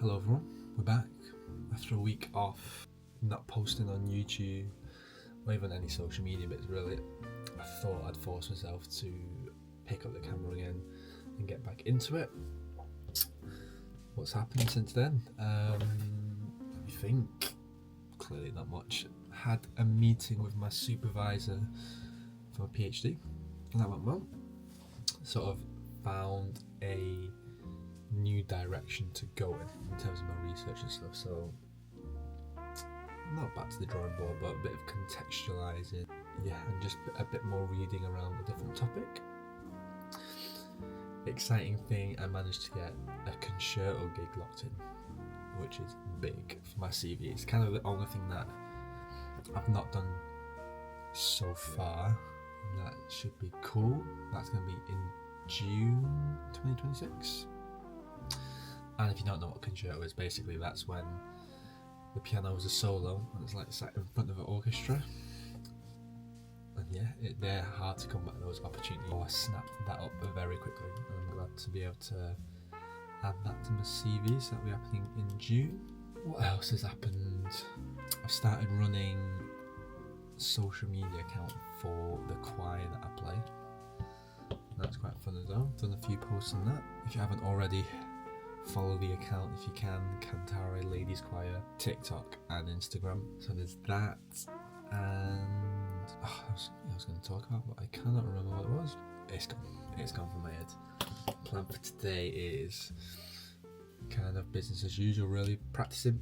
Hello everyone, we're back after a week off not posting on YouTube or even any social media bits really. I thought I'd force myself to pick up the camera again and get back into it. What's happened since then? I think clearly not much. Had a meeting with my supervisor for a PhD and that went well. Sort of found a new direction to go in terms of my research and stuff, so not back to the drawing board but a bit of contextualising, and just a bit more reading around a different topic. Exciting thing, I managed to get a concerto gig locked in, which is big for my CV. It's kind of the only thing that I've not done so far. That should be cool. That's going to be in June 2026. And if you don't know what concerto is, basically that's when the piano is a solo and it's like sat in front of an orchestra. And they're hard to come by, those opportunities. I snapped that up very quickly, and I'm glad to be able to add that to my CV, so that'll be happening in June. What else has happened? I've started running a social media account for the choir that I play. That's quite fun as well. I've done a few posts on that. If you haven't already, follow the account if you can, Cantare Ladies Choir, TikTok and Instagram. So there's that, and I was going to talk about, but I cannot remember what it was. It's gone from my head. Plan for today is kind of business as usual, really practicing,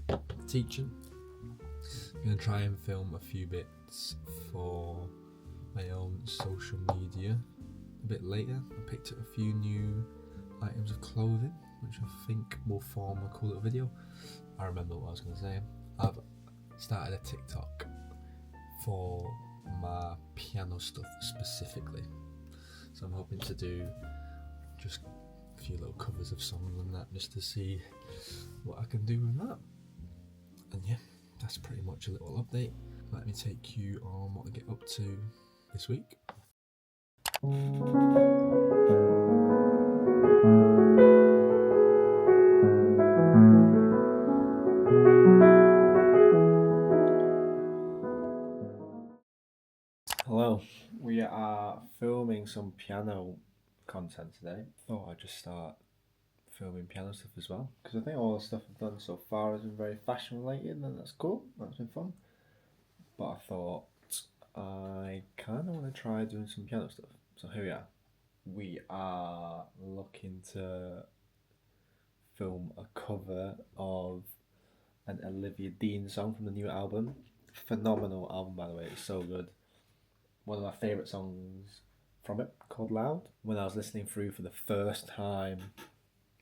teaching. I'm going to try and film a few bits for my own social media a bit later. I picked up a few new items of clothing which I think will form a cool little video. I remember what I was going to say. I've started a TikTok for my piano stuff specifically, so I'm hoping to do just a few little covers of songs and that, just to see what I can do with that. And that's pretty much a little update. Let me take you on what I get up to this week. Hello, we are filming some piano content today. Thought I'd just start filming piano stuff as well, because I think all the stuff I've done so far has been very fashion related, and that's cool, that's been fun. But I thought I kind of want to try doing some piano stuff. So here we are. We are looking to film a cover of an Olivia Dean song from the new album. Phenomenal album, by the way, it's so good. One of my favourite songs from it, called Loud. When I was listening through for the first time,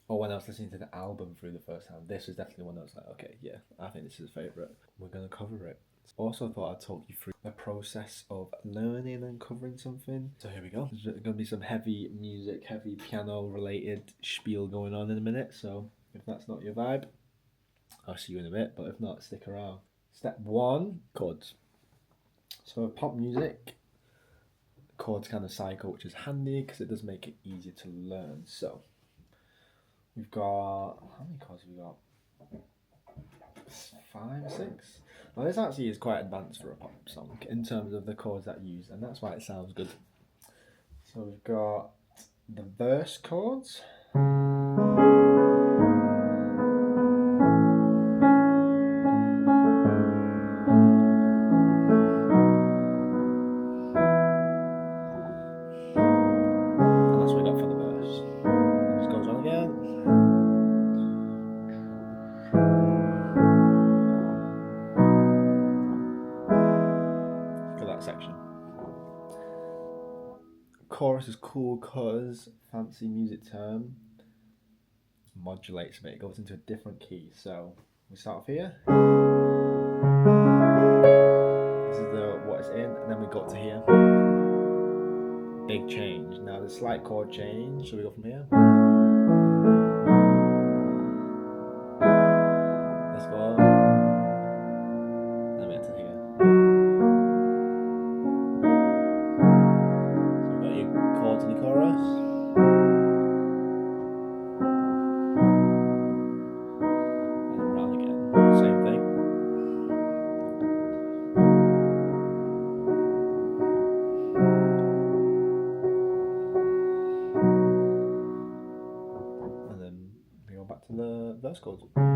or when I was listening to the album through the first time, this was definitely one that was like, okay, yeah, I think this is a favourite. We're going to cover it. Also thought I'd talk you through the process of learning and covering something. So here we go. There's going to be some heavy music, heavy piano related spiel going on in a minute. So if that's not your vibe, I'll see you in a bit. But if not, stick around. Step 1, chords. So pop music, chords kind of cycle, which is handy because it does make it easier to learn. So we've got, how many chords have we got? 5, 6. Now this actually is quite advanced for a pop song in terms of the chords that you use, and that's why it sounds good. So we've got the verse chords. And that's what we got for the verse. It just goes on again. Section. Chorus is cool because, fancy music term, modulates a bit. It goes into a different key. So we start off here. This is what it's in, and then we got to here. Big change. Now the slight chord change. So we go from here. Let's go. Then we enter here. Chords in the chorus. chord.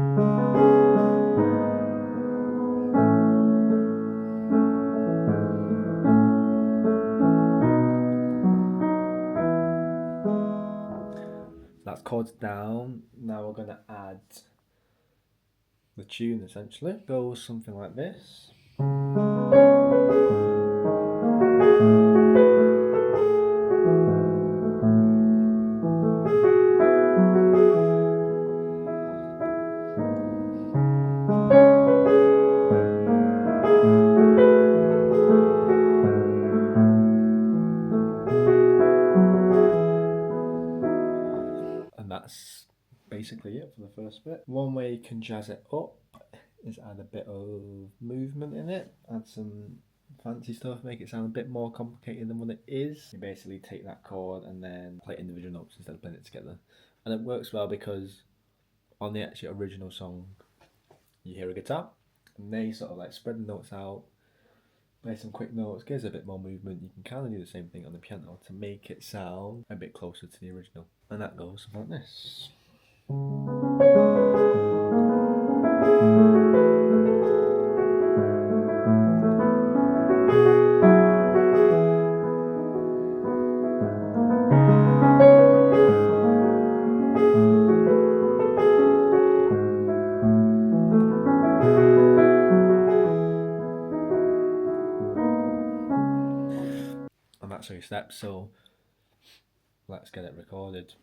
That's chords down. Now we're going to add the tune essentially. Goes something like this. And that's basically it for the first bit. One way you can jazz it up is add a bit of movement in it, add some fancy stuff, make it sound a bit more complicated than what it is. You basically take that chord and then play individual notes instead of playing it together. And it works well because on the actual original song, you hear a guitar and they sort of like spread the notes out, play some quick notes, gives a bit more movement. You can kind of do the same thing on the piano to make it sound a bit closer to the original. And that goes like this. And that's 3 steps, so let's get it recorded.